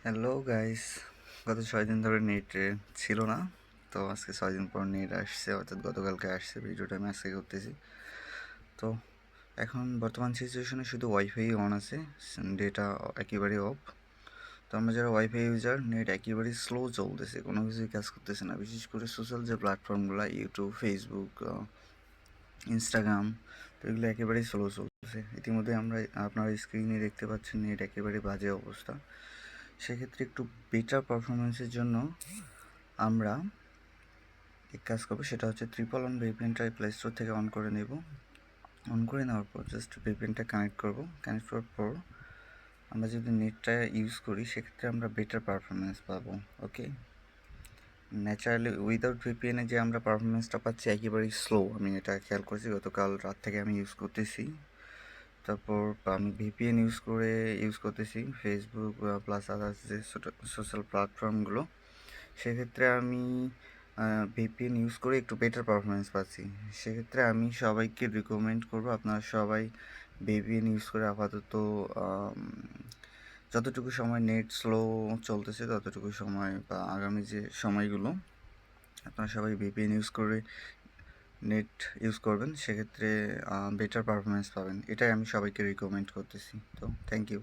Hello guys, গত 6 দিন ধরে নেট ছিল না। তো আজকে 6 দিন পর নেট আসছে, অর্থাৎ গতকালকে আসছে। ভিডিওটা আমি আজকে করতেছি। তো এখন বর্তমান সিচুয়েশনে শুধু ওয়াইফাই অন আছে, ডেটা একেবারে অফ। তো আমরা যারা ওয়াইফাই ইউজার, নেট একেবারেই স্লো চলতেছে, কোনো কিছুই কাজ করতেছে না। বিশেষ করে সোশ্যাল যে প্ল্যাটফর্মগুলো, ইউটিউব, ফেসবুক, ইনস্টাগ্রাম, তো এগুলো একেবারেই স্লো চলতেছে। ইতিমধ্যে আপনারা স্ক্রিনে দেখতে পাচ্ছেন নেট একেবারে বাজে অবস্থা। সেক্ষেত্রে একটু বেটার পারফরমেন্সের জন্য আমরা এক কাজ করবো, সেটা হচ্ছে ট্রিপল অন ভিপিএনটা প্লে স্টোর থেকে অন করে নেব। অন করে নেওয়ার পর জাস্ট ভিপিএনটা কানেক্ট করব। কানেক্ট করার পর আমরা যদি নেটটা ইউজ করি, সেক্ষেত্রে আমরা বেটার পারফরমেন্স পাবো। ওকে, ন্যাচারালি উইদাউট ভিপিএনে যে আমরা পারফরমেন্সটা পাচ্ছি একেবারেই স্লো। আমি এটা খেয়াল করছি, গতকাল রাত থেকে আমি ইউজ করতেছি। তারপর আমি ভিপিএন ইউজ করতেছি ফেসবুক প্লাস আদার্স যে সোশ্যাল প্ল্যাটফর্মগুলো। সেক্ষেত্রে আমি ভিপিএন ইউজ করে একটু বেটার পারফরমেন্স পাচ্ছি। সেক্ষেত্রে আমি সবাইকে রিকমেন্ড করবো, আপনারা সবাই ভিপিএন ইউজ করে আপাতত যতটুকু সময় নেট স্লো চলতেছে ততটুকু সময় বা আগামী যে সময়গুলো আপনারা সবাই ভিপিএন ইউজ করে নেট ইউজ করবেন। সেক্ষেত্রে বেটার পারফরমেন্স পাবেন। এটাই আমি সবাইকে রিকমেন্ড করতেছি। তো থ্যাংক ইউ।